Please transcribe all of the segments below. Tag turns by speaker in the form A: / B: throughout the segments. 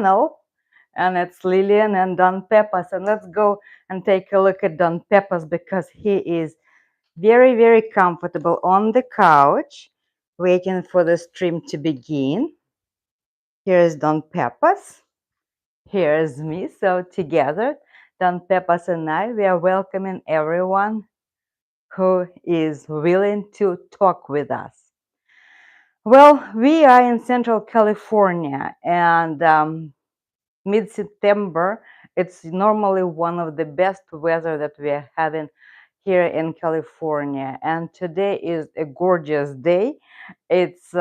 A: channel, and it's Lillian and Don Pepas. And let's go and take a look at Don Pepas because he is very, very comfortable on the couch, waiting for the stream to begin. Here's Don Pepas. Here's me. So together, Don Pepas and I, we are welcoming everyone who is willing to talk with us. Well, we are in Central California, and mid-September, it's normally one of the best weather that we are having here in California. And today is a gorgeous day. It's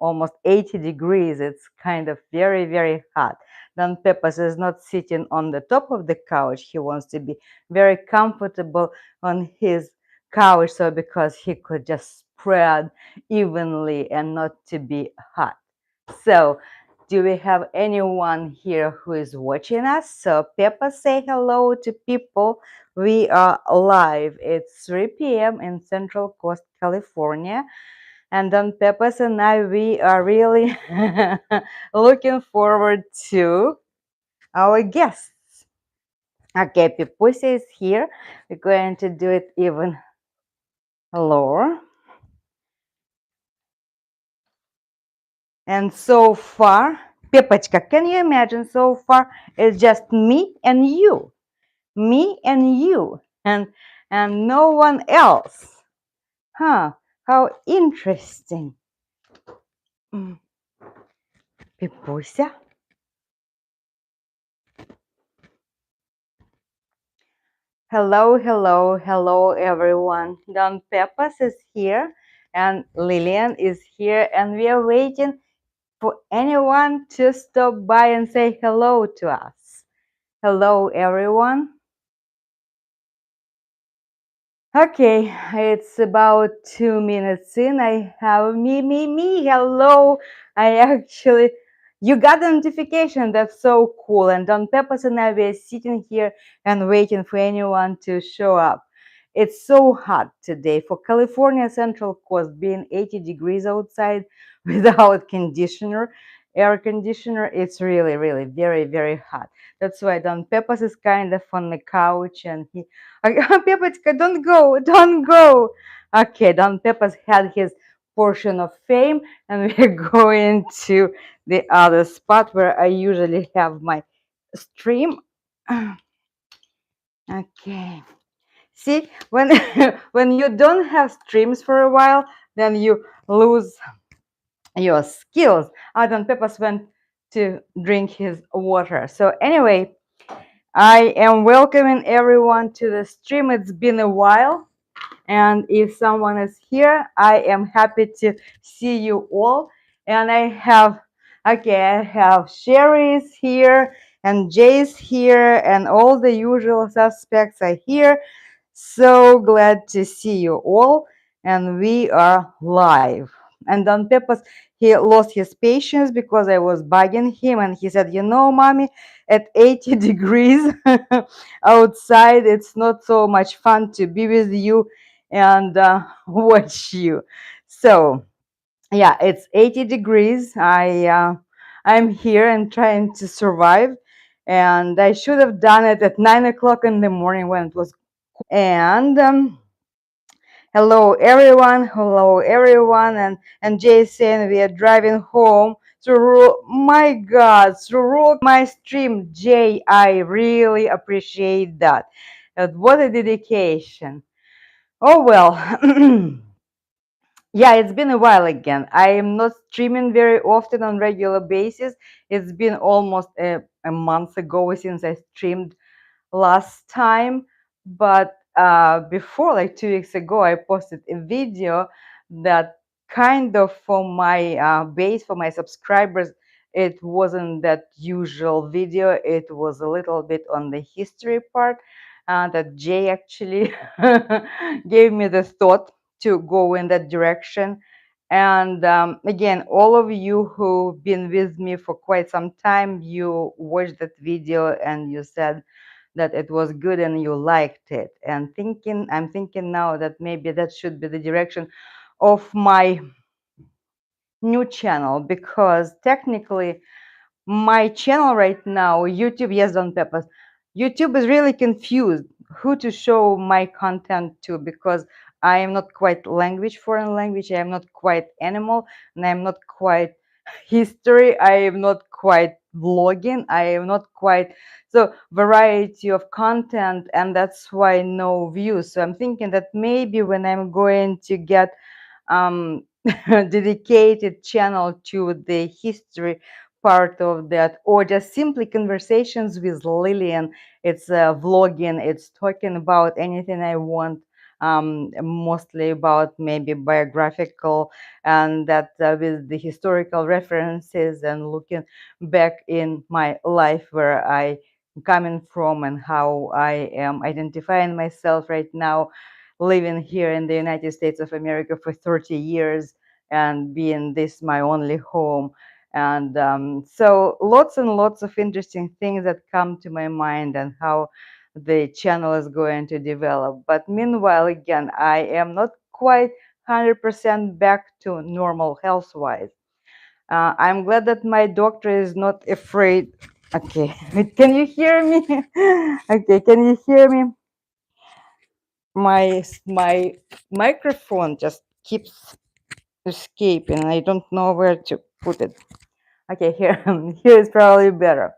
A: almost 80 degrees. It's kind of very, very hot. Don Pepas is not sitting on the top of the couch. He wants to be very comfortable on his couch, so because he could just spread evenly and not to be hot. So do we have anyone here who is watching us? So Peppa, say hello to people. We are live. It's 3 p.m. in Central Coast, California. And Don Pepas and I, we are really looking forward to our guests. Okay, Pipusia is here. We're going to do it even lower. And so far, Pepachka, can you imagine so far it's just me and you? Me and you, and no one else. Huh, how interesting. Pipusia. Hello, hello, hello everyone. Don Pepas is here and Lillian is here, and we are waiting for anyone to stop by and say hello to us. Hello everyone. Okay, it's about 2 minutes in. I have me. Hello. You got the notification. That's so cool. And Don Pepas and I were sitting here and waiting for anyone to show up. It's so hot today for California Central Coast, being 80 degrees outside without air conditioner. It's really, really very, very hot. That's why Don Pepas is kind of on the couch, and he, Pepachka, don't go. Okay, Don Pepas had his portion of fame, and we're going to the other spot where I usually have my stream. Okay. See, when when you don't have streams for a while, then you lose your skills. Don Pepas went to drink his water. So anyway, I am welcoming everyone to the stream. It's been a while, and if someone is here, I am happy to see you all. And I have Sherry's here, and Jay's here, and all the usual suspects are here. So glad to see you all, and we are live. And Don Pepas, he lost his patience because I was bugging him, and he said, you know, mommy, at 80 degrees outside, it's not so much fun to be with you and watch you. So yeah, it's 80 degrees. I'm here and trying to survive, and I should have done it at 9 o'clock in the morning when it was cool. And hello everyone, and Jason, we are driving home through, my God, through my stream. Jay, I really appreciate that. What a dedication. Oh well. Yeah, it's been a while again. I am not streaming very often on regular basis. It's been almost a month ago since I streamed last time, but before, like 2 weeks ago, I posted a video that kind of, for my base, for my subscribers, it wasn't that usual video. It was a little bit on the history part, that Jay actually gave me the thought to go in that direction. And again, all of you who've been with me for quite some time, you watched that video and you said that it was good and you liked it. And I'm thinking now that maybe that should be the direction of my new channel, because technically my channel right now, YouTube, yes, Don Pepas. YouTube is really confused who to show my content to, because I am not quite language, foreign language. I am not quite animal, and I am not quite history. I am not quite vlogging. I am not quite, so variety of content, and that's why no views. So I'm thinking that maybe when I'm going to get um, dedicated channel to the history part of that, or just simply conversations with Lillian. It's vlogging, it's talking about anything I want, mostly about maybe biographical, and that with the historical references and looking back in my life where I coming from and how I am identifying myself right now, living here in the United States of America for 30 years and being this my only home. And so lots and lots of interesting things that come to my mind and how the channel is going to develop. But meanwhile, again, I am not quite 100% back to normal health-wise. I'm glad that my doctor is not afraid. Okay, can you hear me? Okay, can you hear me? My microphone just keeps escaping. I don't know where to put it. Okay, here here is probably better.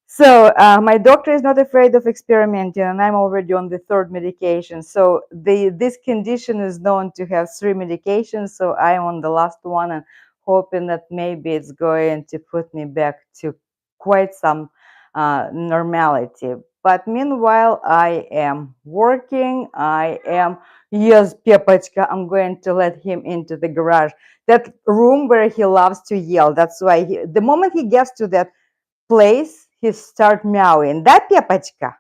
A: So my doctor is not afraid of experimenting, and I'm already on the third medication. So this condition is known to have 3 medications. So I'm on the last one and hoping that maybe it's going to put me back to quite some normality. But meanwhile, I am working. I am, yes, Pepachka, I'm going to let him into the garage. That room where he loves to yell. That's why the moment he gets to that place, he start meowing. Да, Пепочка?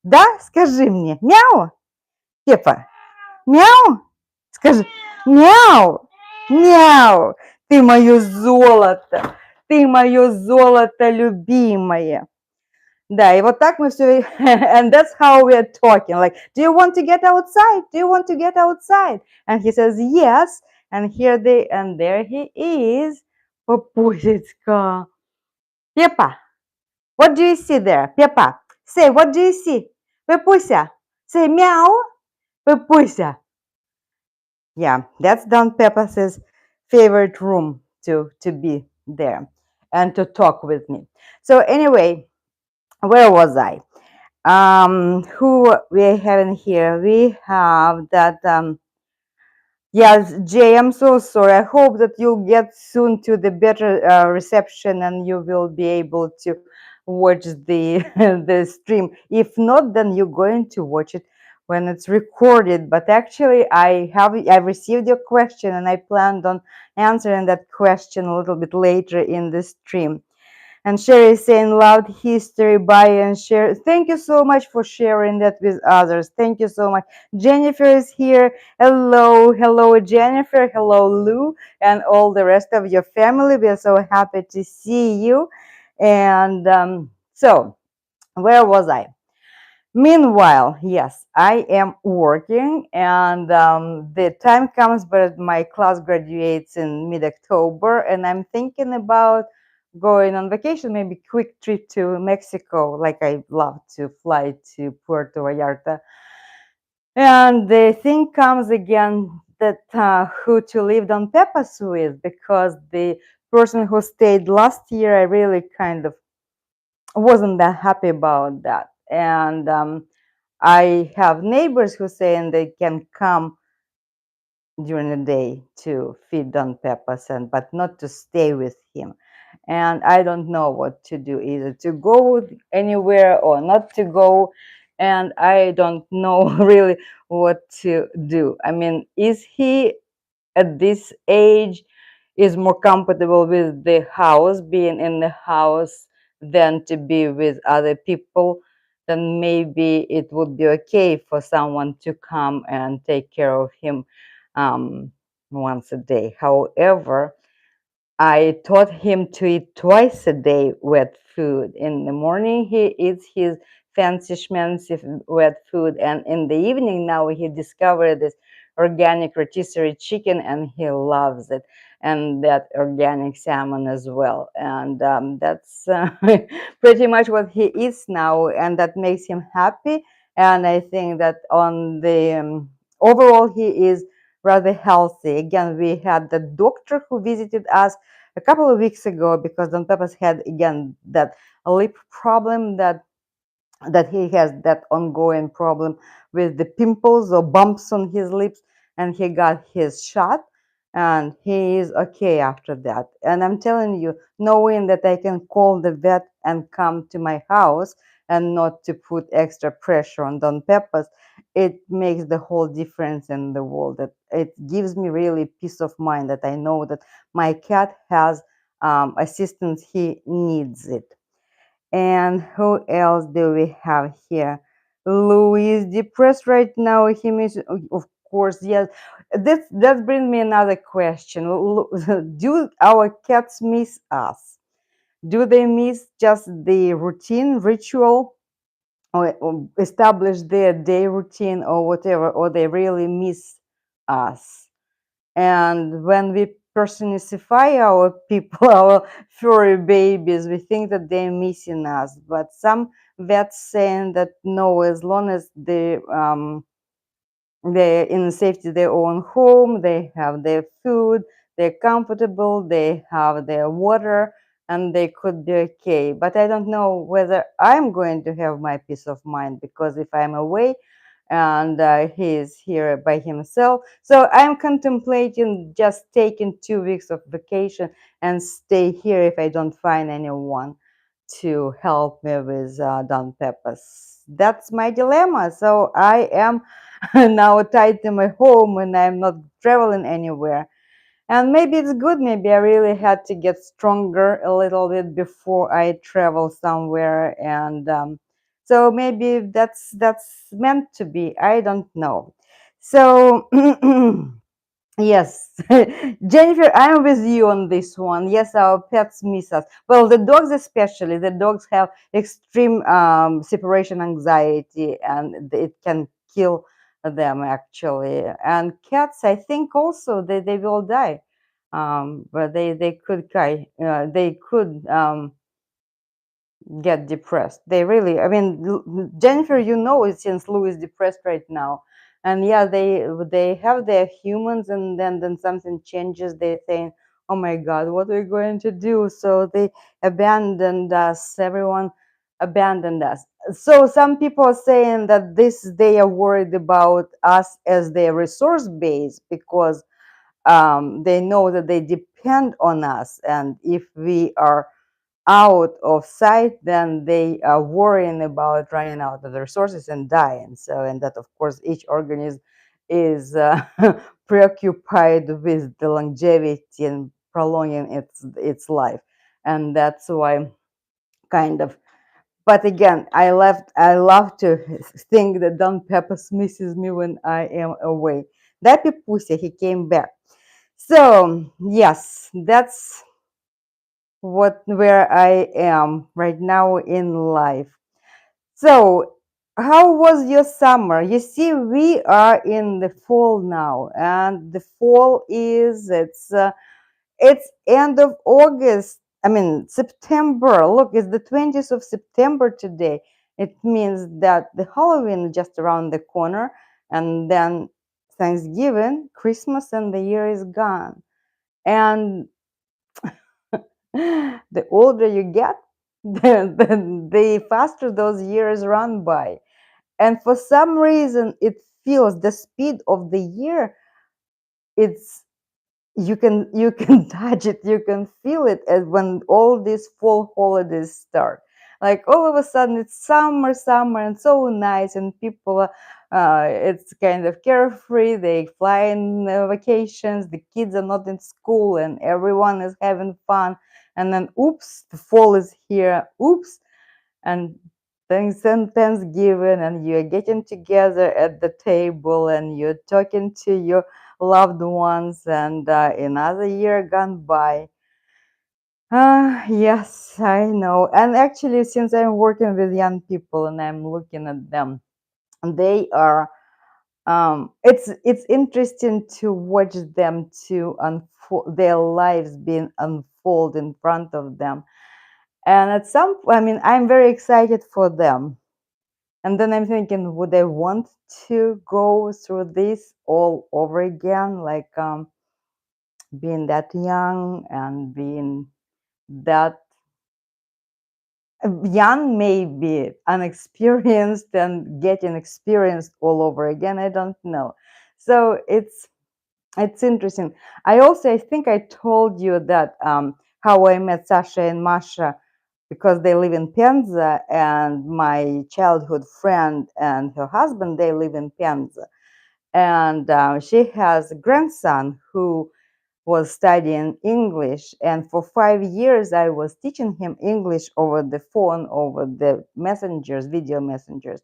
A: Да? Скажи мне. Мяу? Пепа. Мяу? Скажи. Мяу. Мяу. Ты мое золото. Ты мое золото любимое. Да, и вот так мы все, and that's how we are talking. Like, do you want to get outside? Do you want to get outside? And he says, yes. And here they, and there he is. Папусечка. Пепа. What do you see there? Peppa, say, what do you see? Pepusia, say meow. Pepusia. Yeah, that's Don Peppa's favorite room to be there and to talk with me. So anyway, where was I? Who we have in here? We have that yes, Jay, I'm so sorry. I hope that you'll get soon to the better reception and you will be able to watch the the stream. If not, then you're going to watch it when it's recorded. But actually, I received your question and I planned on answering that question a little bit later in the stream. And Sherry is saying loud history by and share. Thank you so much for sharing that with others. Thank you so much. Jennifer is here. Hello, hello, Jennifer. Hello, Lou, and all the rest of your family. We are so happy to see you. And so, where was I? Meanwhile, yes, I am working, and the time comes, but my class graduates in mid-October, and I'm thinking about going on vacation, maybe quick trip to Mexico, like I love to fly to Puerto Vallarta. And the thing comes again that who to live on Pepas with, because the person who stayed last year, I really kind of wasn't that happy about that. And I have neighbors who saying they can come during the day to feed Don Pepas, and but not to stay with him. And I don't know what to do, either to go anywhere or not to go. And I don't know really what to do. I mean, is he at this age is more comfortable with the house, being in the house, than to be with other people? Then maybe it would be okay for someone to come and take care of him um, once a day. However, I taught him to eat twice a day wet food. In the morning, he eats his fancy schmancy wet food, and in the evening, now he discovered this organic rotisserie chicken, and he loves it, and that organic salmon as well. And that's pretty much what he eats now, and that makes him happy. And I think that on the overall, he is rather healthy. Again, we had the doctor who visited us a couple of weeks ago because Don Pepas had again that lip problem, that he has that ongoing problem with the pimples or bumps on his lips, and he got his shot, and he is okay after that. And I'm telling you, knowing that I can call the vet and come to my house and not to put extra pressure on Don Peppers, it makes the whole difference in the world. That it gives me really peace of mind that I know that my cat has assistance, he needs it. And who else do we have here? Louis is depressed right now. He means, of course, yes. That brings me another question. Do our cats miss us? Do they miss just the routine, ritual, or establish their day routine or whatever, or they really miss us? And when we personify our people, our furry babies, we think that they're missing us. But some vets saying that no, as long as they're in safety, their own home, they have their food, they're comfortable, they have their water, and they could be okay. But I don't know whether I'm going to have my peace of mind, because if I'm away and he's here by himself, so I'm contemplating just taking 2 weeks of vacation and stay here if I don't find anyone to help me with Don Peppers. That's my dilemma. So I am now tied to my home and I'm not traveling anywhere. And maybe it's good. Maybe I really had to get stronger a little bit before I travel somewhere. And so maybe that's meant to be. I don't know. So yes, Jennifer, I'm with you on this one. Yes, our pets miss us. Well, the dogs especially. The dogs have extreme separation anxiety, and it can kill them actually. And cats, I think also they will die. But they could die. They could get depressed. They really, I mean, Jennifer, you know it, since Lou is depressed right now. And yeah, they have their humans, and then something changes. They think, oh my God, what are we going to do? So they abandoned us. Everyone abandoned us. So some people are saying that this they are worried about us as their resource base, because they know that they depend on us, and if we are out of sight, then they are worrying about running out of the resources and dying. So, and that of course each organism is preoccupied with the longevity and prolonging its life, and that's why kind of. But again, I love to think that Don Peppers misses me when I am away. That pussy, he came back. So yes, that's where I am right now in life. So, how was your summer? You see, we are in the fall now, and the fall is it's end of August. I mean September. Look, it's the 20th of September today. It means that the Halloween is just around the corner, and then Thanksgiving, Christmas, and the year is gone. And the older you get, the faster those years run by. And for some reason, it feels the speed of the year, it's you can touch it, you can feel it as when all these fall holidays start. Like all of a sudden it's summer and so nice, and people it's kind of carefree, they fly in vacations, the kids are not in school, and everyone is having fun. And then oops, the fall is here, oops, and Thanksgiving, and you're getting together at the table and you're talking to your loved ones, and another year gone by. Yes, I know. And actually, since I'm working with young people and I'm looking at them, they are It's interesting to watch them to unfold their lives being unfold in front of them. And at some, I mean, I'm very excited for them. And then I'm thinking, would I want to go through this all over again, like being that young and being that young, maybe unexperienced, and getting experienced all over again? I don't know. So it's interesting. I think I told you that how I met Sasha and Masha, because they live in Penza, and my childhood friend and her husband, they live in Penza. And she has a grandson who was studying English. And for 5 years, I was teaching him English over the phone, over the messengers, video messengers.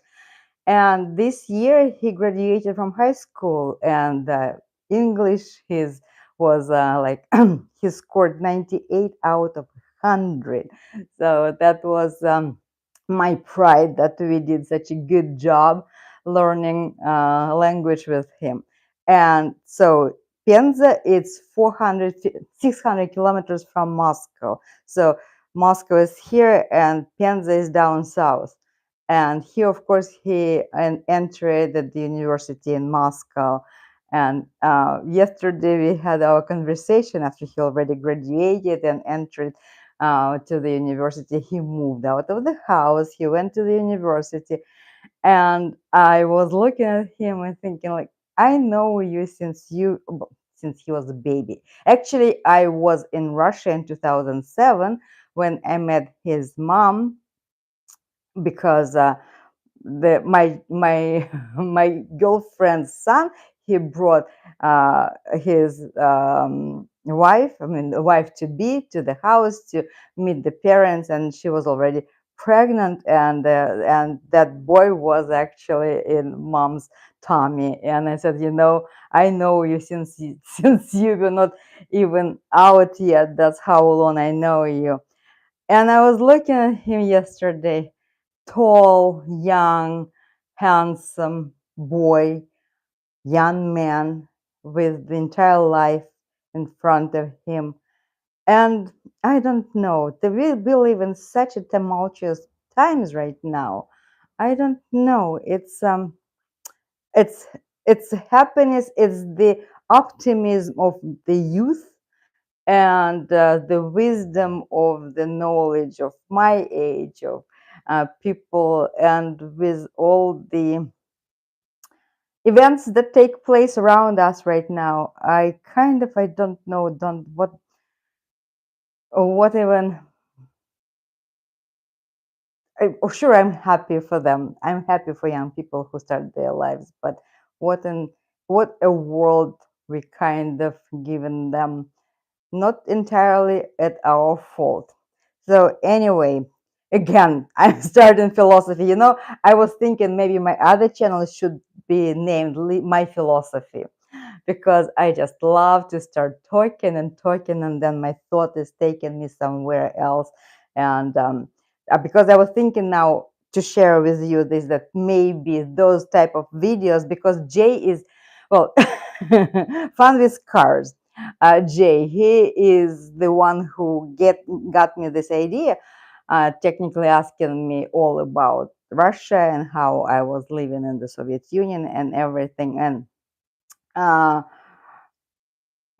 A: And this year he graduated from high school, and English his was like he scored 98 out of 100. So that was my pride that we did such a good job learning language with him. And so Penza, it's 600 kilometers from Moscow. So Moscow is here and Penza is down south. And he, of course, he entered at the university in Moscow. And yesterday we had our conversation after he already graduated and entered to the university. He moved out of the house. He went to the university, and I was looking at him and thinking, like, I know you since he was a baby. Actually, I was in Russia in 2007 when I met his mom, because my my girlfriend's son, he brought his wife, I mean the wife to be, to the house to meet the parents, and she was already pregnant, and that boy was actually in mom's tummy. And I said, I know you since since you were not even out yet. That's how long I know you. And I was looking at him yesterday, tall, young, handsome boy, young man with the entire life in front of him. And I don't know, we live in such a tumultuous times right now. I don't know. It's it's happiness, it's the optimism of the youth, and the wisdom of the knowledge of my age, of people, and with all the events that take place around us right now, I don't know, don't what or what even. Sure, I'm happy for them. I'm happy for young people who start their lives, but what an what a world we kind of given them, not entirely at our fault. So anyway, again, I'm starting philosophy. I was thinking maybe my other channel should be named My Philosophy, because I just love to start talking and talking, and then my thought is taking me somewhere else. And because I was thinking now to share with you this, that maybe those type of videos, because Jay is, well, fun with cars. Jay, he is the one who got me this idea, technically asking me all about Russia and how I was living in the Soviet Union and everything. Uh,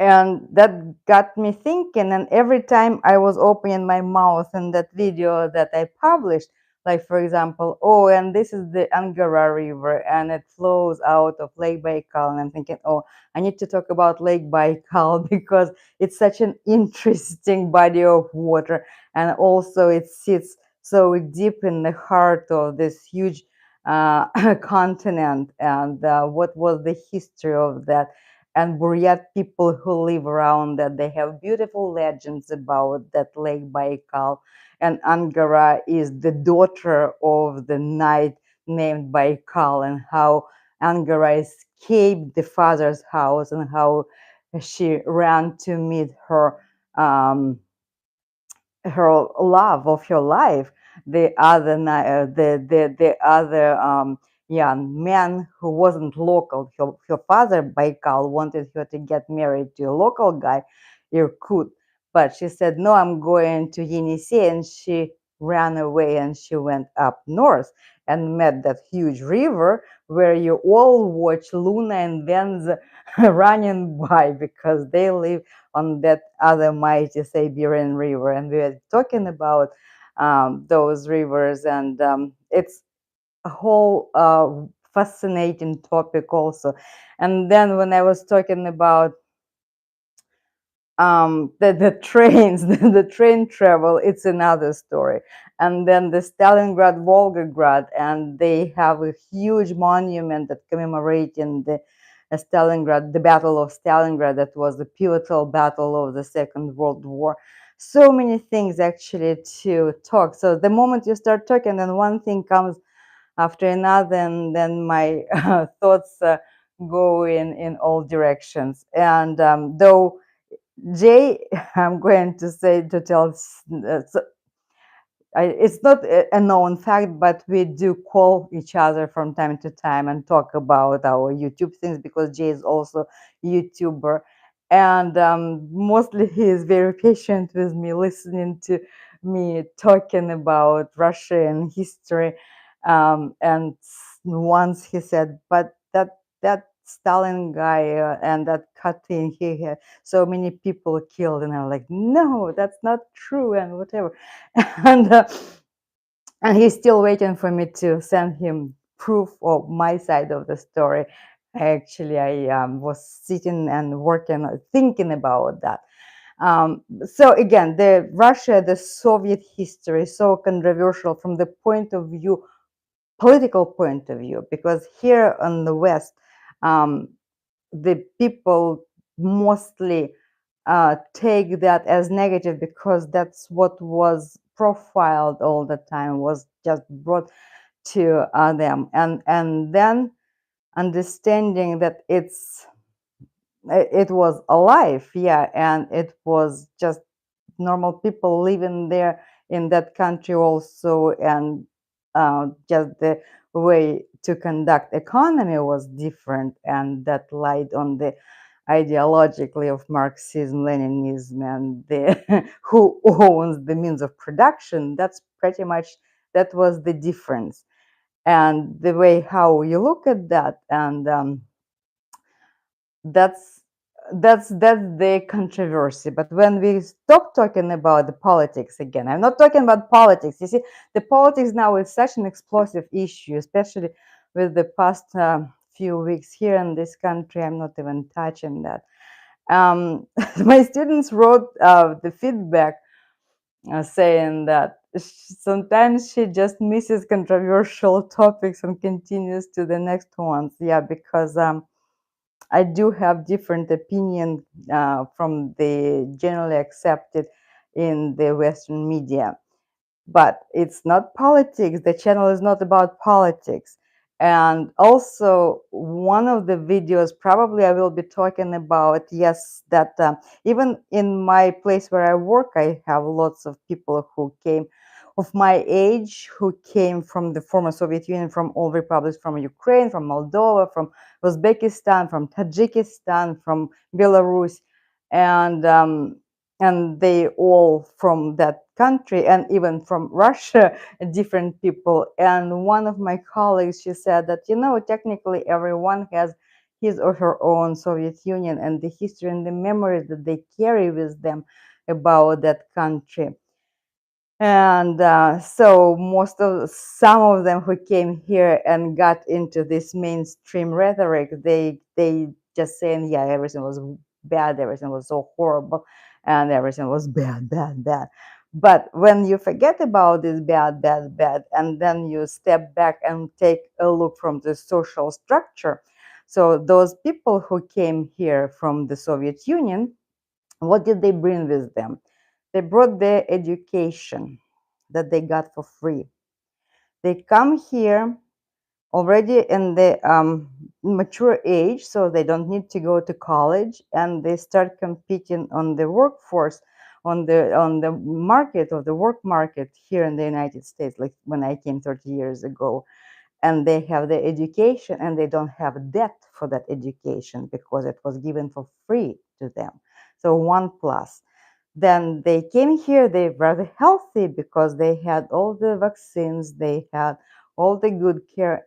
A: and that got me thinking. And every time I was opening my mouth in that video that I published, like for example, oh, and this is the Angara River and it flows out of Lake Baikal, and I'm thinking, oh, I need to talk about Lake Baikal because it's such an interesting body of water, and also it sits so deep in the heart of this huge continent. And what was the history of that? And Buryat people who live around that, they have beautiful legends about that Lake Baikal. And Angara is the daughter of the knight named Baikal, and how Angara escaped the father's house and how she ran to meet um, her love of her life, the other the other young man who wasn't local. Her father, Baikal, wanted her to get married to a local guy, Irkut. But she said, no, I'm going to Yenisei. And she ran away and she went up north and met that huge river where you all watch Luna and Venza running by because they live on that other mighty Siberian river. And we were talking about those rivers, and it's a whole fascinating topic also. And then when I was talking about the trains, the train travel, it's another story. And then the Stalingrad Volgograd, and they have a huge monument that commemorating the Stalingrad, the Battle of Stalingrad, that was the pivotal battle of the Second World War. So many things actually to talk. So the moment you start talking, then one thing comes after another, and then my thoughts go in all directions. And though Jay, I'm going to say to tell, it's not a known fact, but we do call each other from time to time and talk about our YouTube things because Jay is also a YouTuber. And mostly he is very patient with me, listening to me talking about Russia and history. And once he said, but that Stalin guy and that Katyn, he had so many people killed. And I'm like, no, that's not true, and whatever. and and he's still waiting for me to send him proof of my side of the story. Actually, I was sitting and working, thinking about that. So again, the Russia, the Soviet history is so controversial from the point of view, political point of view, because here in the West, the people mostly take that as negative because that's what was profiled all the time, was just brought to them, and then understanding that it was alive, yeah, and it was just normal people living there in that country also, and just the way to conduct economy was different, and that lied on the ideologically of Marxism, Leninism, and the who owns the means of production. That's pretty much, that was the difference, and the way how you look at that, and that's that's the controversy. But when we stop talking about the politics, again, I'm not talking about politics. You see, the politics now is such an explosive issue, especially with the past few weeks here in this country. I'm not even touching that. My students wrote the feedback saying that sometimes she just misses controversial topics and continues to the next ones. Yeah, because I do have different opinion from the generally accepted in the Western media, but it's not politics. The channel is not about politics. And also, one of the videos probably I will be talking about, yes, that even in my place where I work, I have lots of people who came of my age, who came from the former Soviet Union, from all republics, from Ukraine, from Moldova, from Uzbekistan, from Tajikistan, from Belarus, and they all from that country, and even from Russia, different people. And one of my colleagues, she said that, technically everyone has his or her own Soviet Union and the history and the memories that they carry with them about that country. And so some of them who came here and got into this mainstream rhetoric, they just saying, yeah, everything was bad, everything was so horrible, and everything was bad, bad, bad. But when you forget about this bad, bad, bad, and then you step back and take a look from the social structure, so those people who came here from the Soviet Union, what did they bring with them? They brought their education that they got for free. They come here already in the mature age, so they don't need to go to college, and they start competing on the workforce, on the market, of the work market here in the United States, like when I came 30 years ago. and they have their education, and they don't have debt for that education because it was given for free to them. So one plus. Then they came here, they were very healthy because they had all the vaccines, they had all the good care,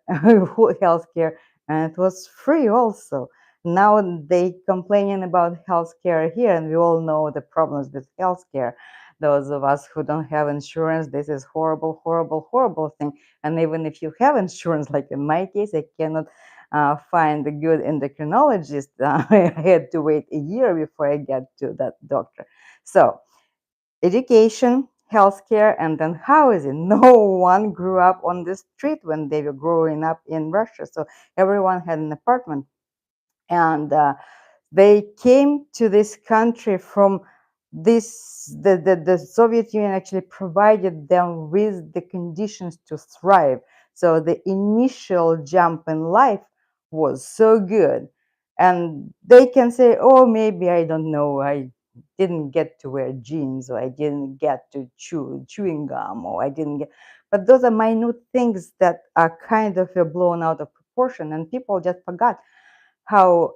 A: health care, and it was free also. Now they complaining about healthcare here, and we all know the problems with healthcare. Those of us who don't have insurance, this is horrible, horrible, horrible thing. And even if you have insurance, like in my case, I cannot find a good endocrinologist. I had to wait a year before I get to that doctor. So education, healthcare, and then housing. No one grew up on the street when they were growing up in Russia. So everyone had an apartment. And they came to this country from the Soviet Union actually provided them with the conditions to thrive. So the initial jump in life was so good. And they can say, oh, maybe I don't know, I didn't get to wear jeans, or I didn't get to chew chewing gum, or I didn't get, but those are minute things that are kind of blown out of proportion, and people just forgot how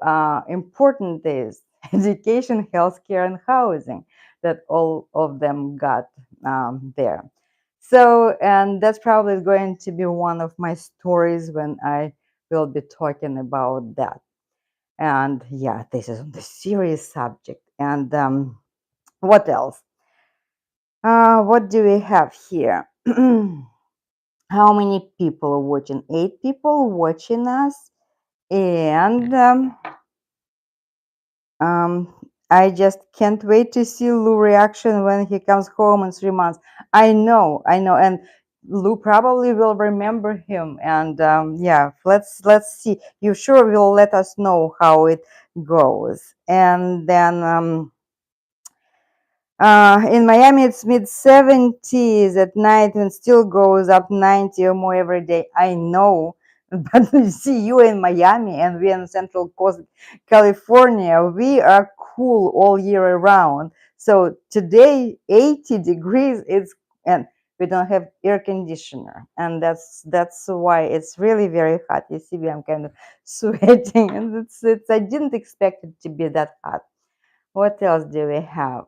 A: important is education, healthcare, and housing that all of them got there. So, and that's probably going to be one of my stories when I will be talking about that. And yeah, this is on the serious subject. And what else? What do we have here? How many people are watching? 8 people watching us. And Um, I just can't wait to see Lou reaction when he comes home in 3 months. I know, and Lou probably will remember him. And yeah, let's see. You sure will let us know how it goes. And then in Miami, it's mid 70s at night and still goes up 90 or more every day. I know, but you see, you in Miami and we in Central Coast, California, we are cool all year around. So today, 80 degrees, and we don't have air conditioner, and that's why it's really very hot. You see, I'm kind of sweating, and it's. I didn't expect it to be that hot. What else do we have?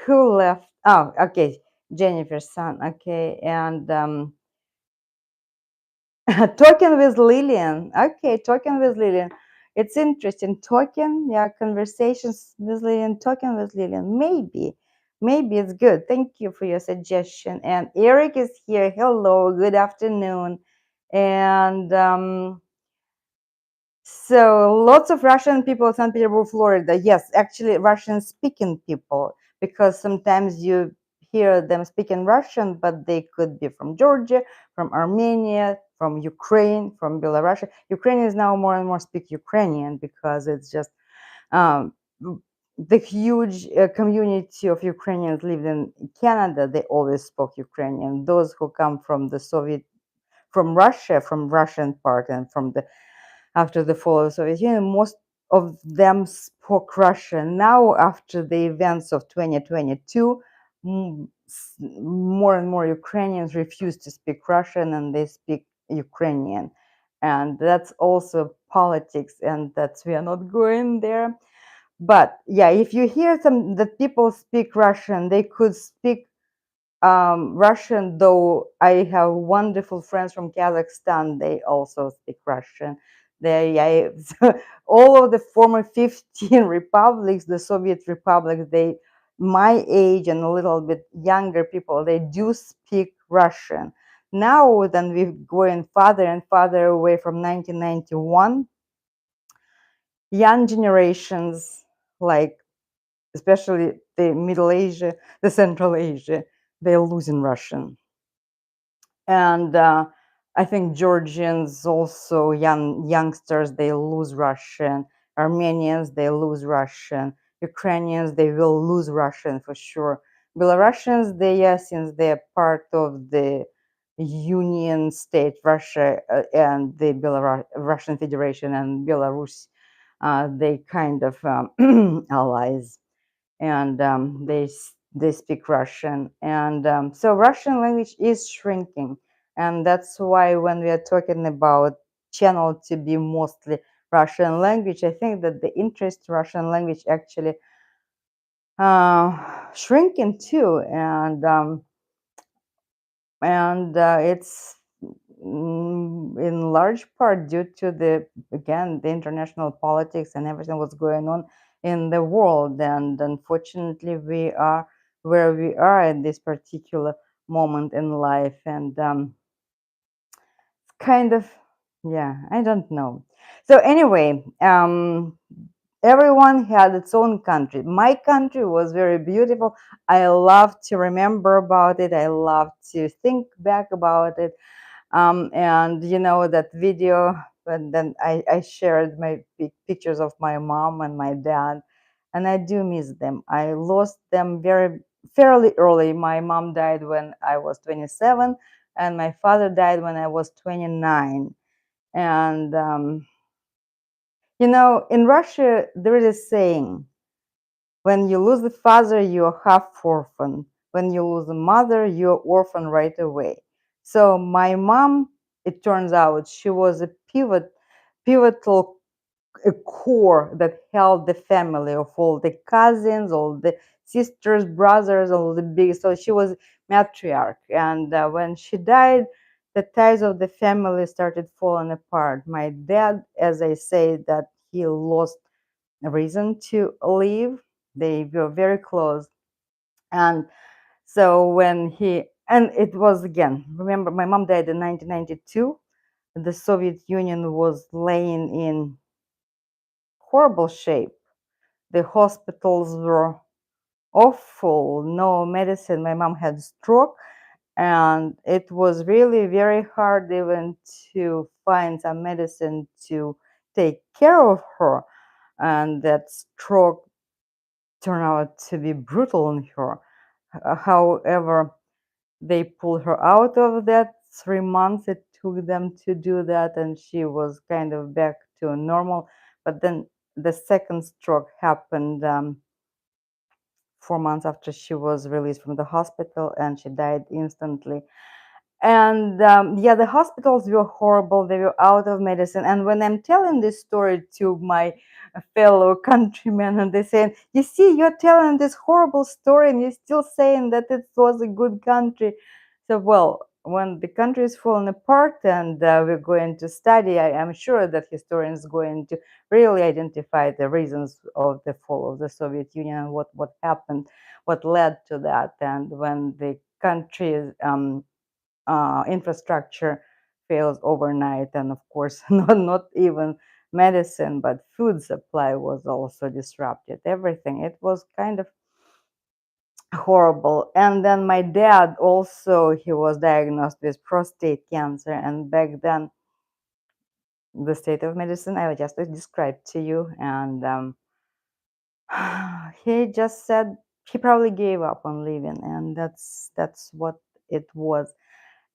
A: Who left? Oh, okay, Jennifer's son. Okay, and talking with Lillian. Okay, talking with Lillian. It's interesting. Talking, yeah, conversations with Lillian. Talking with Lillian. Maybe it's good. Thank you for your suggestion. And Eric is here. Hello, good afternoon. And so lots of Russian people in St. Petersburg, Florida. Yes, actually Russian-speaking people, because sometimes you hear them speaking Russian, but they could be from Georgia, from Armenia, from Ukraine, from Belarus. Ukrainians now more and more speak Ukrainian because it's just um, the huge community of Ukrainians lived in Canada. They always spoke Ukrainian. Those who come from the Soviet, from Russia, from Russian part, and from the after the fall of the Soviet Union, most of them spoke Russian. Now, after the events of 2022, more and more Ukrainians refuse to speak Russian and they speak Ukrainian. And that's also politics, and that's we are not going there. But yeah, if you hear some that people speak Russian, they could speak Russian, though I have wonderful friends from Kazakhstan. They also speak Russian. All of the former 15 republics, the Soviet republics, they, my age and a little bit younger people, they do speak Russian. Now, then we're going farther and farther away from 1991. Young generations, like especially the Middle Asia, the Central Asia, they're losing Russian. And I think Georgians also, youngsters, they lose Russian. Armenians, they lose Russian. Ukrainians, they will lose Russian for sure. Belarusians, they, since they're part of the Union State Russia and the Russian Federation and Belarus, they kind of allies, and they they speak Russian. And so Russian language is shrinking. And that's why when we are talking about channel to be mostly Russian language, I think that the interest in Russian language actually shrinking too. And it's in large part due to the, again, the international politics and everything what's going on in the world. And unfortunately we are where we are at this particular moment in life. And kind of, yeah, I don't know. So anyway, everyone had its own country. My country was very beautiful. I love to remember about it. I love to think back about it. And you know that video, and then I shared my pictures of my mom and my dad, and I do miss them. I lost them fairly early. My mom died when I was 27, and my father died when I was 29. And you know, in Russia there is a saying: when you lose the father, you're half orphan. When you lose the mother, you're orphan right away. So my mom, it turns out, she was a pivotal core that held the family of all the cousins, all the sisters, brothers, all the big. So she was matriarch. And when she died, the ties of the family started falling apart. My dad, as I say, that he lost a reason to leave. They were very close. And so when he, and it was again, remember, my mom died in 1992. The Soviet Union was laying in horrible shape. The hospitals were awful, no medicine. My mom had stroke, and it was really very hard even to find some medicine to take care of her. And that stroke turned out to be brutal on her. However, they pulled her out of that. 3 months it took them to do that, and she was kind of back to normal. But then the second stroke happened 4 months after she was released from the hospital, and she died instantly. And yeah, the hospitals were horrible. They were out of medicine. And when I'm telling this story to my fellow countrymen, and they saying, you see, you're telling this horrible story and you're still saying that it was a good country. So, well, when the country is falling apart and we're going to study, I am sure that historians are going to really identify the reasons of the fall of the Soviet Union and what happened, what led to that. And when the country infrastructure fails overnight, and of course not even medicine but food supply was also disrupted, everything, it was kind of horrible. And then my dad also, he was diagnosed with prostate cancer, and back then the state of medicine I just described to you. And he just said he probably gave up on living, and that's what it was.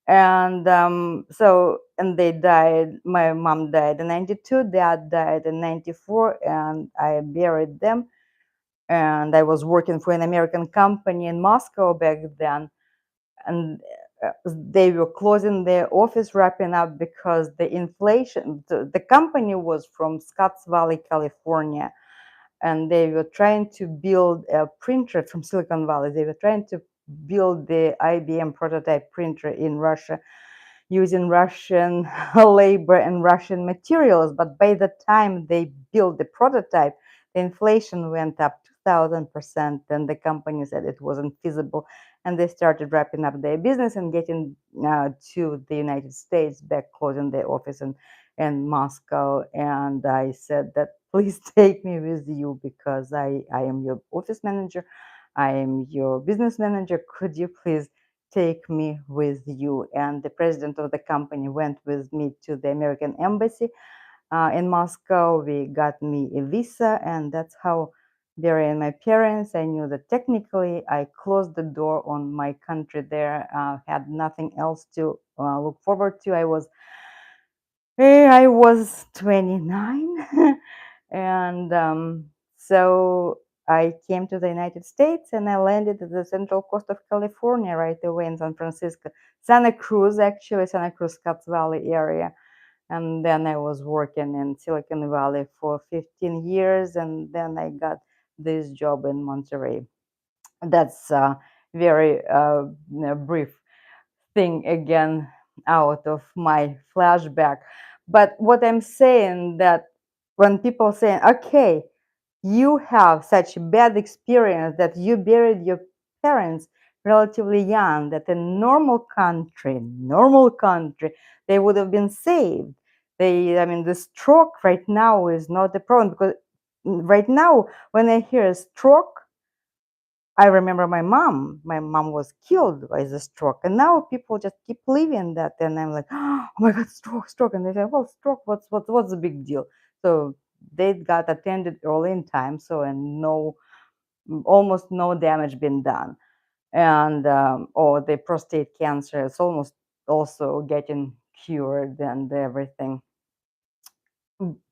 A: And so, and they died. My mom died in 92, dad died in 94, and I buried them. And I was working for an American company in Moscow back then, and they were closing their office, wrapping up, because the inflation, the company was from Scotts Valley, California, and they were trying to build a printer from Silicon Valley. They were trying to build the IBM prototype printer in Russia using Russian labor and Russian materials. But by the time they built the prototype, the inflation went up 2,000%, and the company said it wasn't feasible. And they started wrapping up their business and getting to the United States, back closing their office in Moscow. And I said that, please take me with you, because I am your office manager. I am your business manager. Could you please take me with you? And the president of the company went with me to the American embassy in Moscow. We got me a visa, and that's how burying my parents. I knew that technically I closed the door on my country there, had nothing else to look forward to. I was 29, and so I came to the United States and I landed at the Central Coast of California right away in San Francisco. Santa Cruz, actually, Santa Cruz, Scotts Valley area. And then I was working in Silicon Valley for 15 years, and then I got this job in Monterey. That's a very brief thing again out of my flashback. But what I'm saying that when people say, okay, you have such bad experience that you buried your parents relatively young, that in normal country, they would have been saved. I mean, the stroke right now is not the problem, because right now, when I hear a stroke, I remember my mom. My mom was killed by the stroke, and now people just keep living that. And I'm like, oh my God, stroke, stroke. And they say, well, stroke, what's the big deal? So they got attended early in time, so and almost no damage been done. And or the prostate cancer is almost also getting cured and everything.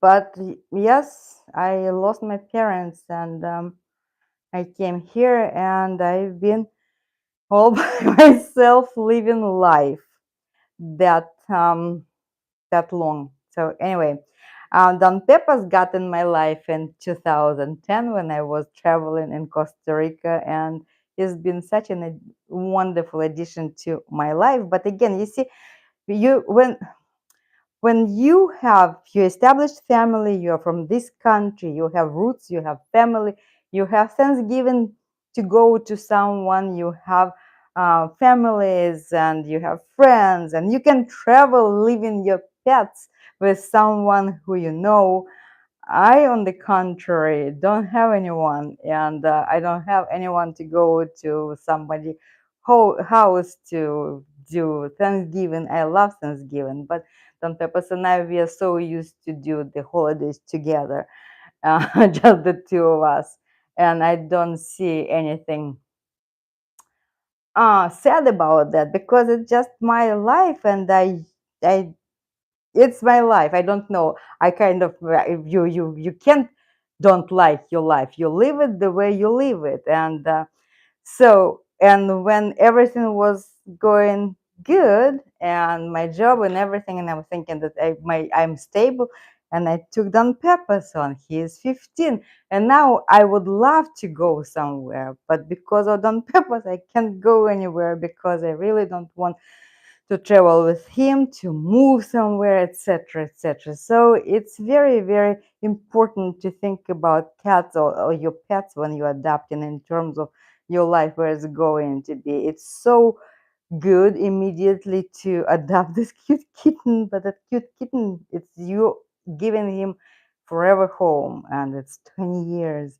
A: But yes, I lost my parents, and I came here, and I've been all by myself living life that that long. So anyway, Don Pepas got in my life in 2010 when I was traveling in Costa Rica, and he's been such a wonderful addition to my life. But again, you see, you when you established family, you're from this country, you have roots, you have family, you have Thanksgiving to go to someone, you have families, and you have friends, and you can travel leaving your pets with someone who you know. I, on the contrary, don't have anyone, and I don't have anyone to go to somebody house to do Thanksgiving. I love Thanksgiving, but Don Pepas and I, we are so used to do the holidays together, just the two of us, and I don't see anything sad about that, because it's just my life, and I it's my life. I don't know. I kind of you can't don't like your life. You live it the way you live it, and and when everything was going good, and my job and everything, and I was thinking that I'm stable, and I took Don Pepas on. He is 15, and now I would love to go somewhere, but because of Don Pepas, I can't go anywhere, because I really don't want to travel with him, to move somewhere, etc., etc. So it's very, very important to think about cats, or your pets when you're adopting, in terms of your life, where it's going to be. It's so good immediately to adopt this cute kitten, but that cute kitten, it's you giving him forever home, and it's 20 years.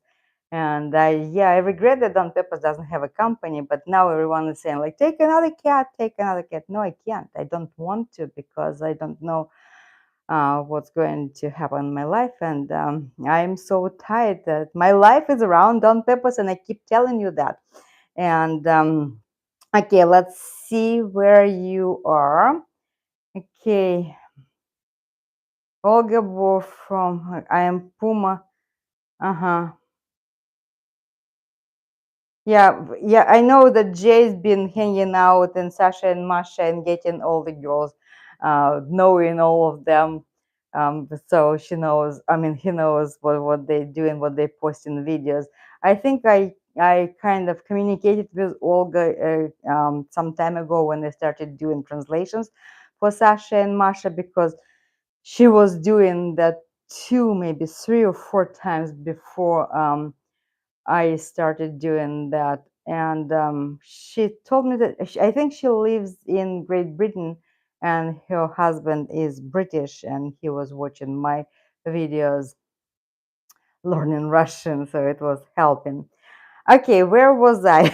A: And I regret that Don Pepas doesn't have a company, but now everyone is saying, like, take another cat, take another cat. No, I can't. I don't want to, because I don't know what's going to happen in my life. And I'm so tired that my life is around Don Pepas, and I keep telling you that. And okay, let's see where you are. Okay, Olga Wolf from I am Puma. Uh-huh. Yeah, yeah, I know that Jay's been hanging out, and Sasha and Masha, and getting all the girls, knowing all of them. So she knows, I mean, he knows what they do and what they post in videos. I think I kind of communicated with Olga some time ago when they started doing translations for Sasha and Masha, because she was doing that two, maybe 3 or 4 times before I started doing that. And she told me that I think she lives in Great Britain, and her husband is British, and he was watching my videos learning Russian, so it was helping. Okay, where was I?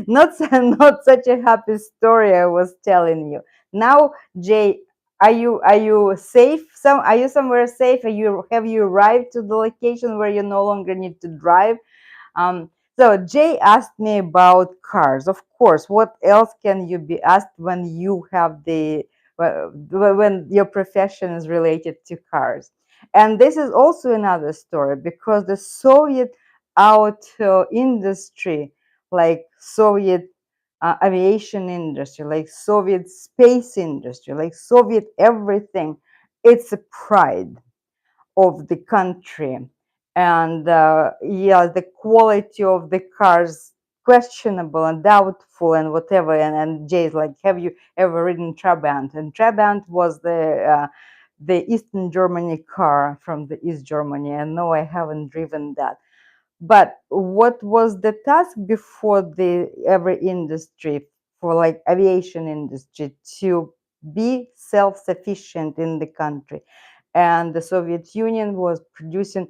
A: Not such a happy story I was telling you. Now, Jay, are you safe? Are you somewhere safe? Have you arrived to the location where you no longer need to drive? So Jay asked me about cars. Of course, what else can you be asked when you have when your profession is related to cars? And this is also another story, because the Soviet auto industry, like Soviet aviation industry, like Soviet space industry, like Soviet everything. It's a pride of the country. And yeah, the quality of the cars questionable and doubtful and whatever. And Jay's like, have you ever ridden Trabant? And Trabant was the Eastern Germany car from the East Germany. And no, I haven't driven that. But what was the task before the every industry, for like aviation industry, to be self-sufficient in the country? And the Soviet Union was producing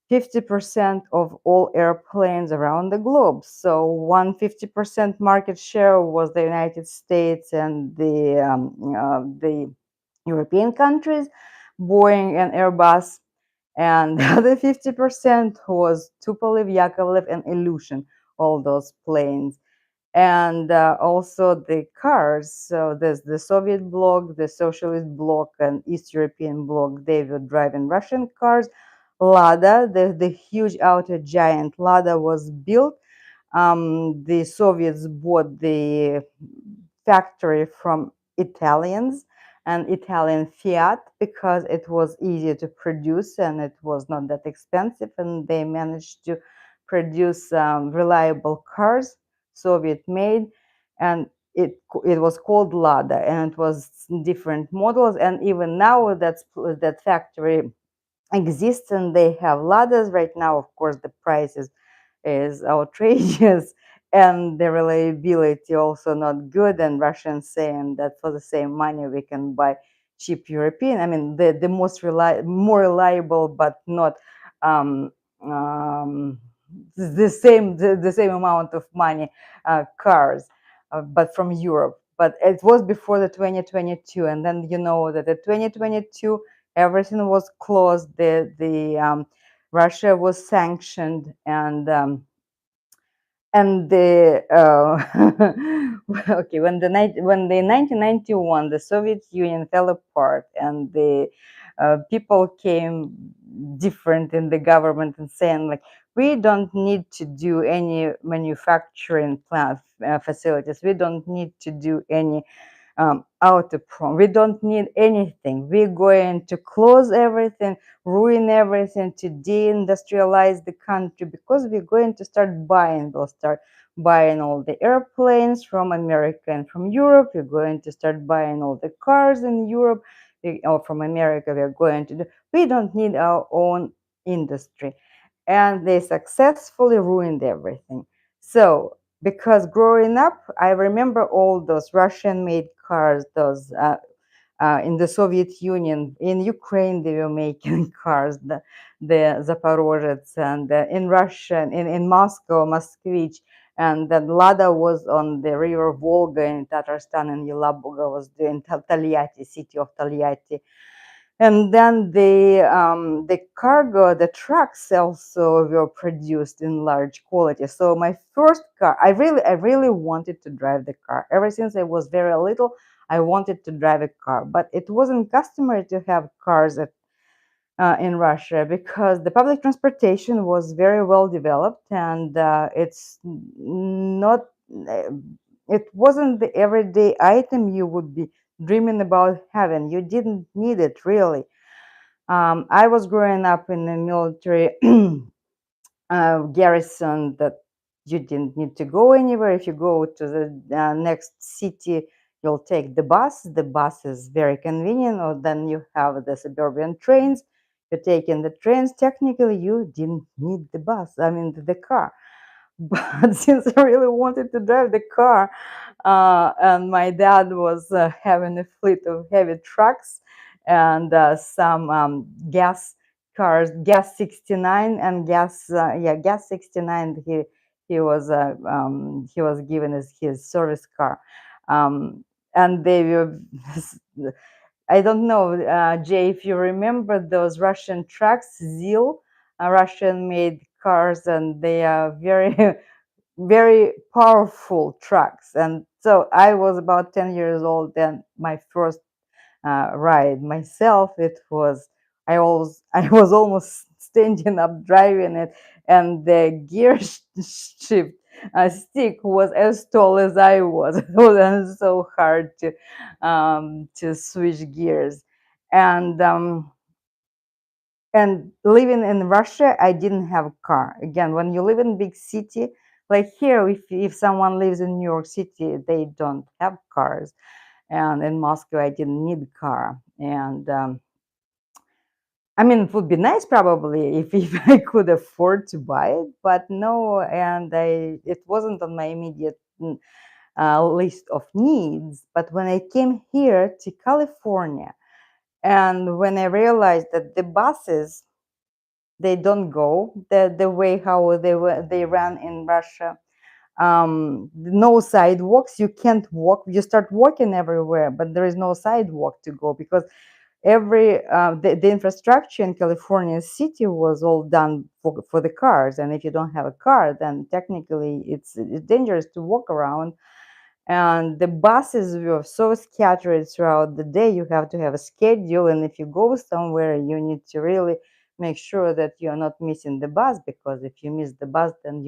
A: 50% of all airplanes around the globe. So 150% market share was the United States and the European countries, Boeing and Airbus, and the other 50% was Tupolev, Yakovlev, and Ilyushin, all those planes. And also the cars. So there's the Soviet bloc, the Socialist bloc, and East European bloc. They were driving Russian cars. Lada, the huge outer giant Lada was built. The Soviets bought the factory from Italians and Italian Fiat because it was easier to produce and it was not that expensive, and they managed to produce reliable cars, Soviet made, and it was called Lada, and it was different models, and even now that factory exists and they have Ladas right now. Of course, the prices is outrageous and the reliability also not good, and Russians saying that for the same money we can buy cheap European, I mean the more reliable but not um, um, the same amount of money cars, but from Europe. But it was before the 2022, and then you know that the 2022 everything was closed, the Russia was sanctioned, and the okay, when the 1991 the Soviet Union fell apart and the people came different in the government and saying like, we don't need to do any manufacturing plant facilities, we don't need to do any autoprom. We don't need anything. We're going to close everything, ruin everything, to deindustrialize the country because we're going to start buying. We'll start buying all the airplanes from America and from Europe. We're going to start buying all the cars in Europe or from America. We're going to do. We don't need our own industry, and they successfully ruined everything. So because growing up, I remember all those Russian-made cars, those in the Soviet Union, in Ukraine they were making cars, the Zaporozhets, and in Russia, in Moscow, Moskvich, and then Lada was on the river Volga in Tatarstan, and Yelabuga was in Taliati, city of Taliati. And then the cargo, the trucks also were produced in large quality. So my first car, I really wanted to drive the car. Ever since I was very little, I wanted to drive a car, but it wasn't customary to have cars in Russia because the public transportation was very well developed, and it's not. It wasn't the everyday item you would be dreaming about having. You didn't need it really. I was growing up in the military garrison that you didn't need to go anywhere. If you go to the next city, you'll take the bus. The bus is very convenient, or then you have the suburban trains. You're taking the trains. Technically, you didn't need the bus, I mean, the car. But since I really wanted to drive the car, and my dad was having a fleet of heavy trucks and some gas cars, gas 69 and gas 69. He was given as his service car, and they were. I don't know, Jay, if you remember those Russian trucks, ZIL, Russian-made cars, and they are very, very powerful trucks. And so I was about 10 years old, and my first ride myself, it was I was almost standing up driving it, and the gear shift stick was as tall as I was. It was so hard to switch gears. And living in Russia, I didn't have a car. Again, when you live in big city, like here, if someone lives in New York City, they don't have cars. And in Moscow, I didn't need a car. And I mean, it would be nice probably if I could afford to buy it, but no, and it wasn't on my immediate list of needs. But when I came here to California, and when I realized that the buses, they don't go the way how they ran in Russia. No sidewalks, you can't walk, you start walking everywhere, but there is no sidewalk to go because the infrastructure in California city was all done for the cars, and if you don't have a car, then technically it's dangerous to walk around. And the buses were so scattered throughout the day, you have to have a schedule, and if you go somewhere, you need to really make sure that you are not missing the bus, because if you miss the bus, then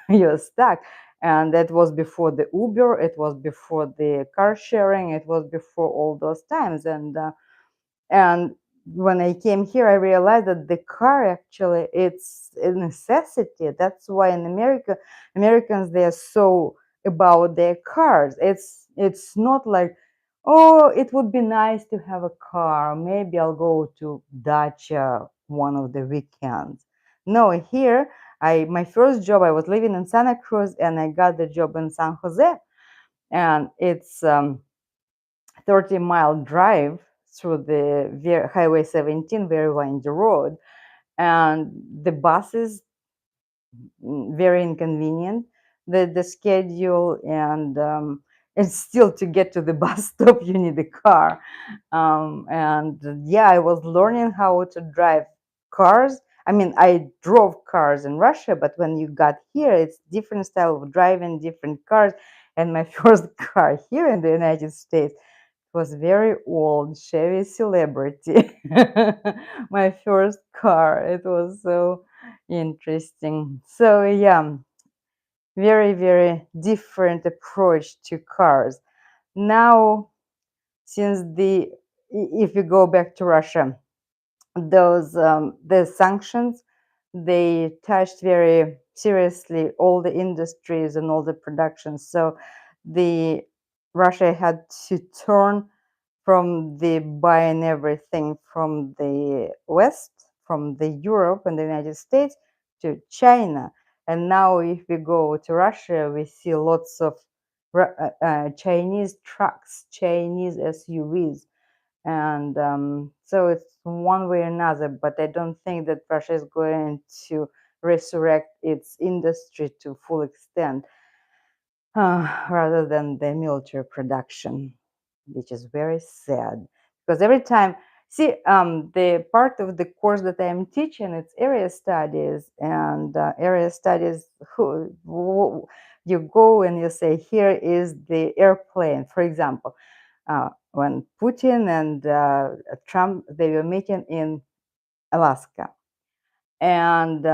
A: you're stuck. And that was before the Uber, it was before the car sharing, it was before all those times. And when I came here, I realized that the car actually it's a necessity. That's why in America, Americans, they are so about their cars. It's not like, oh, it would be nice to have a car. Maybe I'll go to dacha one of the weekends. No, here my first job, I was living in Santa Cruz, and I got the job in San Jose, and it's 30-mile drive through the Highway 17, very windy road, and the buses very inconvenient. The schedule, and still to get to the bus stop, you need a car. And yeah, I was learning how to drive cars. I mean, I drove cars in Russia, but when you got here, it's different style of driving, different cars. And my first car here in the United States was very old Chevy Celebrity. My first car. It was so interesting. So yeah, very, very different approach to cars. Now, since if you go back to Russia, those the sanctions, they touched very seriously all the industries and all the productions. So the Russia had to turn from the buying everything from the West, from the Europe and the United States, to China. And now if we go to Russia, we see lots of Chinese trucks, Chinese SUVs. And so it's one way or another, but I don't think that Russia is going to resurrect its industry to full extent, rather than the military production, which is very sad. Because every time, see, the part of the course that I'm teaching, it's area studies, and area studies, you go and you say, here is the airplane, for example. When Putin and Trump, they were meeting in Alaska, and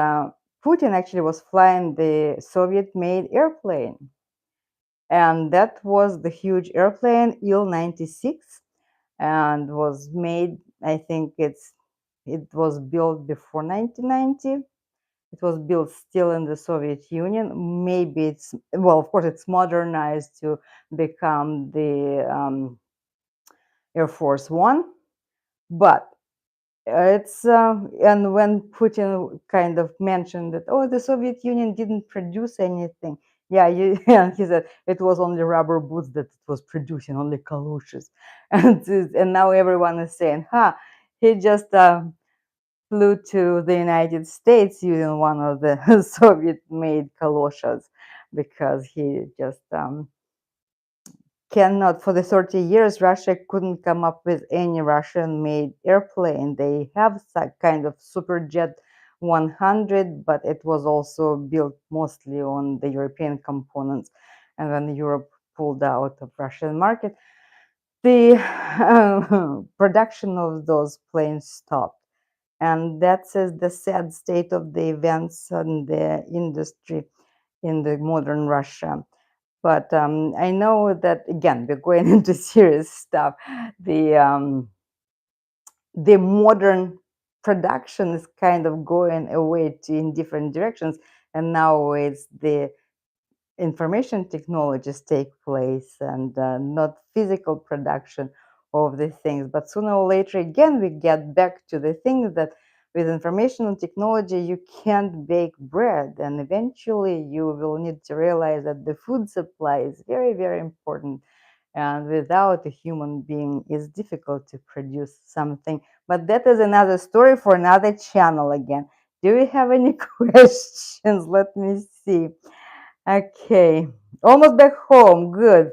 A: Putin actually was flying the Soviet-made airplane, and that was the huge airplane Il-96, and was made. I think it was built before 1990. It was built still in the Soviet Union. Maybe it's, well, of course, it's modernized to become the Air Force One, but it's and when Putin kind of mentioned that, oh, the Soviet Union didn't produce anything. Yeah, and he said it was only rubber boots that it was producing, only kaloshis. And now everyone is saying, he just flew to the United States using one of the Soviet-made kaloshas, because he just cannot. For the 30 years, Russia couldn't come up with any Russian-made airplane. They have some kind of Superjet 100, but it was also built mostly on the European components. And when Europe pulled out of Russian market, the production of those planes stopped. And that is the sad state of the events and the industry in the modern Russia. But I know that, again, we're going into serious stuff. The the modern production is kind of going away in different directions, and now it's the information technologies take place, and not physical production of the things. But sooner or later, again, we get back to the things that with information and technology, you can't bake bread. And eventually, you will need to realize that the food supply is very, very important. And without a human being, it's difficult to produce something. But that is another story for another channel again. Do you have any questions? Let me see. Okay, almost back home. Good.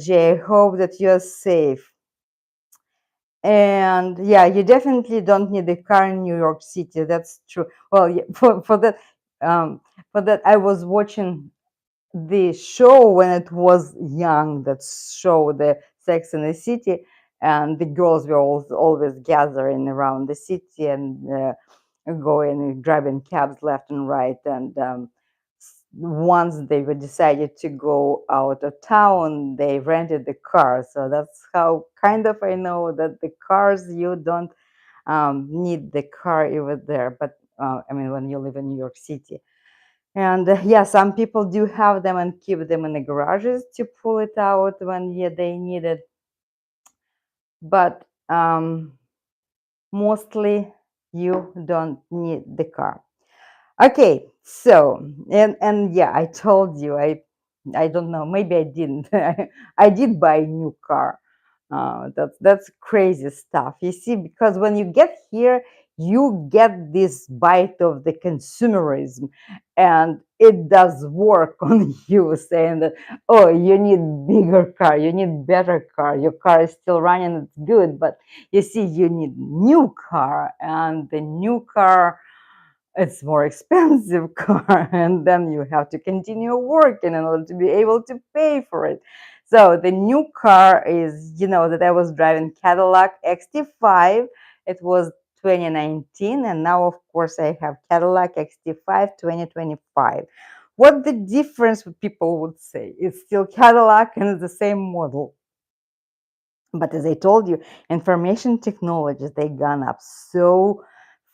A: Jay, hope that you're safe. And yeah, you definitely don't need a car in New York City. That's true. Well, yeah, um, for that, I was watching the show when it was young. That show, the Sex in the City, and the girls were always gathering around the city and going and driving cabs left and right. And once they were decided to go out of town, they rented the car. So that's how kind of I know that the cars, you don't need the car over there. But I mean, when you live in New York City. And yeah, some people do have them and keep them in the garages to pull it out when, yeah, they need it. But mostly you don't need the car. Okay, so and yeah, I told you, I don't know, maybe I didn't. I did buy a new car. That's crazy stuff. You see, because when you get here, you get this bite of the consumerism, and it does work on you, saying that, oh, you need bigger car, you need better car, your car is still running, it's good, but you see, you need new car, and the new car, it's more expensive car, and then you have to continue working in order to be able to pay for it. So the new car is, that I was driving Cadillac XT5. It was 2019, and now of course I have Cadillac XT5 2025. What the difference people would say? It's still Cadillac and it's the same model. But as I told you, information technologies, they gone up so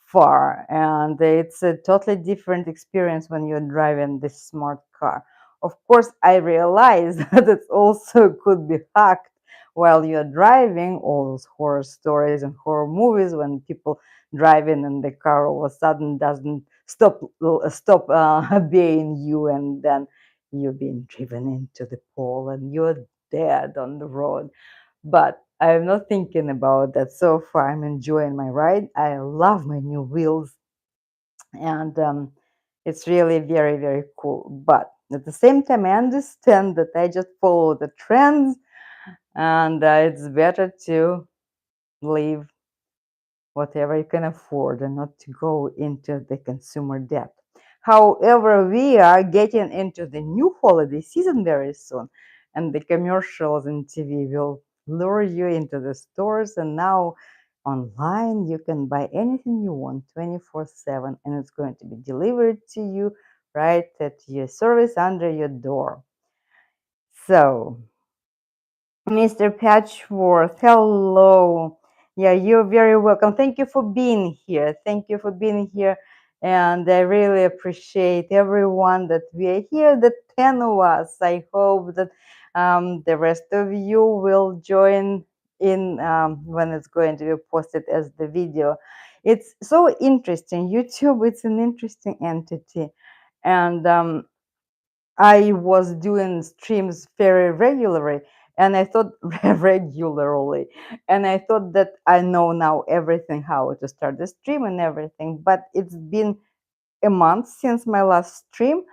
A: far, and it's a totally different experience when you're driving this smart car. Of course, I realize that it also could be hacked while you're driving. All those horror stories and horror movies when people driving and the car all of a sudden doesn't stop obeying you, and then you're being driven into the pole and you're dead on the road. But I'm not thinking about that so far. I'm enjoying my ride. I love my new wheels, and it's really very, very cool. But at the same time, I understand that I just follow the trends, and it's better to live whatever you can afford and not to go into the consumer debt. However, we are getting into the new holiday season very soon, and the commercials and TV will lure you into the stores. And now online, you can buy anything you want 24/7, and it's going to be delivered to you right at your service under your door. So, Mr. Patchworth, hello. Yeah, you're very welcome. Thank you for being here. Thank you for being here. And I really appreciate everyone that we are here, the 10 of us. I hope that the rest of you will join in when it's going to be posted as the video. It's so interesting. YouTube, it's an interesting entity. And I was doing streams very regularly, and I thought regularly, and I thought that I know now everything, how to start the stream and everything. But it's been a month since my last stream,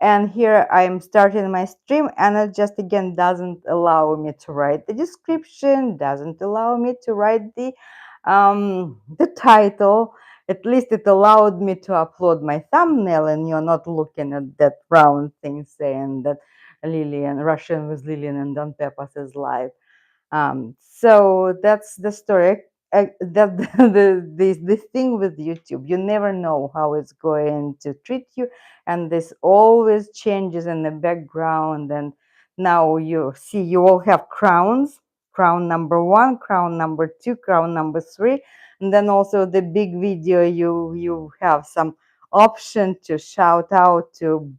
A: and here I'm starting my stream, and it just again doesn't allow me to write the description, doesn't allow me to write the title. At least it allowed me to upload my thumbnail, and you're not looking at that round thing saying that Lillian, Russian with Lillian and Don Pepas is live. So that's the story. that the thing with YouTube, you never know how it's going to treat you, and this always changes in the background. And now you see, you all have crowns: crown number 1, crown number 2, crown number 3, and then also the big video, you have some option to shout out, to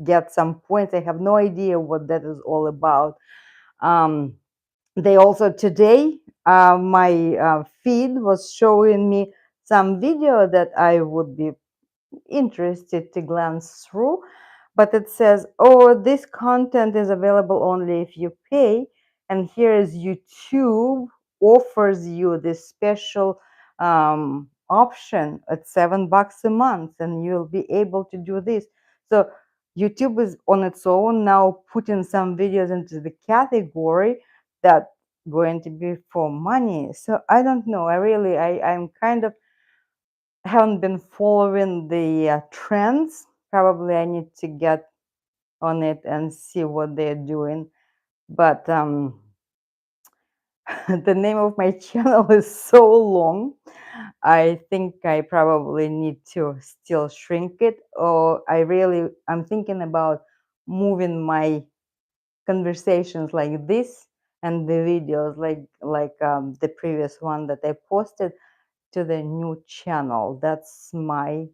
A: get some points. I have no idea what that is all about. They also today, my feed was showing me some video that I would be interested to glance through, but it says, oh, this content is available only if you pay. And here is YouTube offers you this special option at $7 a month, and you'll be able to do this. So YouTube is on its own now putting some videos into the category that going to be for money. So I don't know. I'm kind of haven't been following the trends. Probably I need to get on it and see what they're doing. But the name of my channel is so long. I think I probably need to still shrink it, or I'm thinking about moving my conversations like this and the videos like the previous one that I posted to the new channel. That's my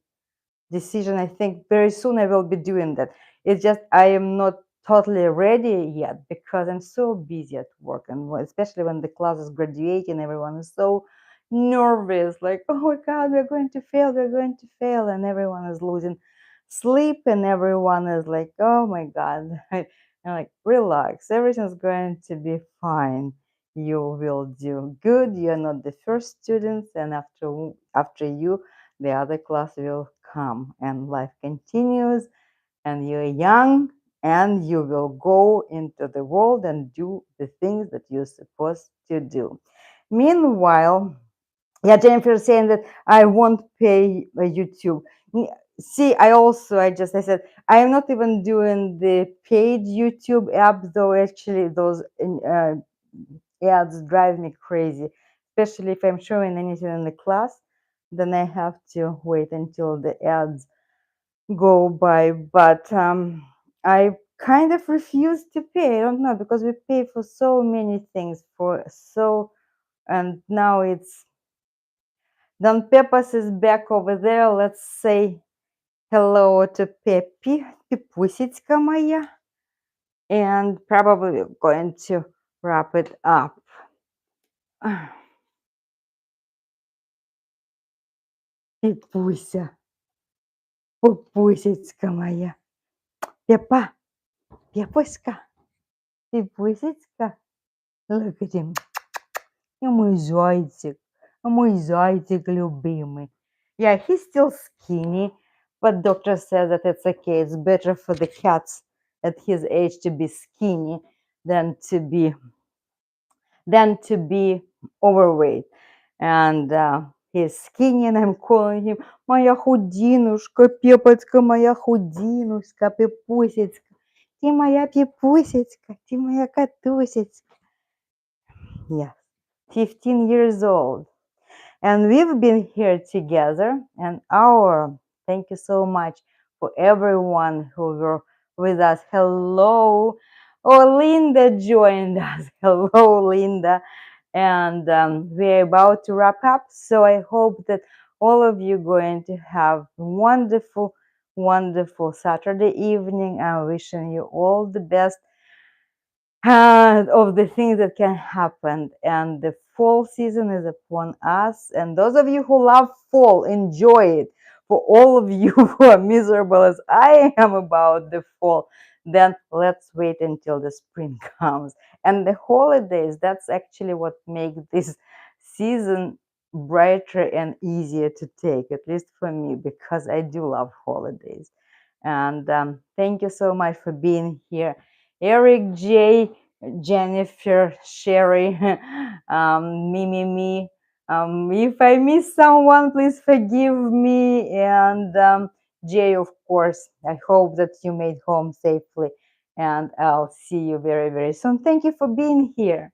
A: decision. I think very soon I will be doing that. It's just I am not totally ready yet because I'm so busy at work, and especially when the class is graduating, everyone is so nervous, like, oh my God, we're going to fail, and everyone is losing sleep, and everyone is like, oh my God. I'm like, relax, everything's going to be fine. You will do good. You're not the first students, and after you, the other class will come, and life continues, and you're young, and you will go into the world and do the things that you're supposed to do. Meanwhile, yeah, Jennifer is saying that I won't pay YouTube. See, I said I am not even doing the paid YouTube app, though. Actually, those ads drive me crazy, especially if I'm showing anything in the class. Then I have to wait until the ads go by. But I kind of refuse to pay. I don't know, because we pay for so many things and now it's Don Pepas is back over there. Let's say hello to Peppy, Пипусечка моя, and probably we're going to wrap it up. Пипуся, Пупусечка моя, Пепа, Пепуська, Пипусечка. Look at him. Мой зайчик любимый. Yeah, he's still skinny, but doctor says that it's okay. It's better for the cats at his age to be skinny than to be overweight. And he's skinny, and I'm calling him моя худинушка, Пепочка, моя худинушка, Пепусечка. Ты моя Пепусечка, ты моя котусечка. Yes, 15 years old. And we've been here together an hour. Thank you so much for everyone who were with us. Hello. Oh, Linda joined us. Hello, Linda. And we're about to wrap up. So I hope that all of you going to have wonderful, wonderful Saturday evening. I'm wishing you all the best of the things that can happen. And the fall season is upon us. And those of you who love fall, enjoy it. For all of you who are miserable as I am about the fall, then let's wait until the spring comes. And the holidays, that's actually what makes this season brighter and easier to take, at least for me, because I do love holidays. And thank you so much for being here. Eric J, Jennifer, Sherry, me. If I miss someone, please forgive me. And Jay, of course, I hope that you made home safely. And I'll see you very, very soon. Thank you for being here.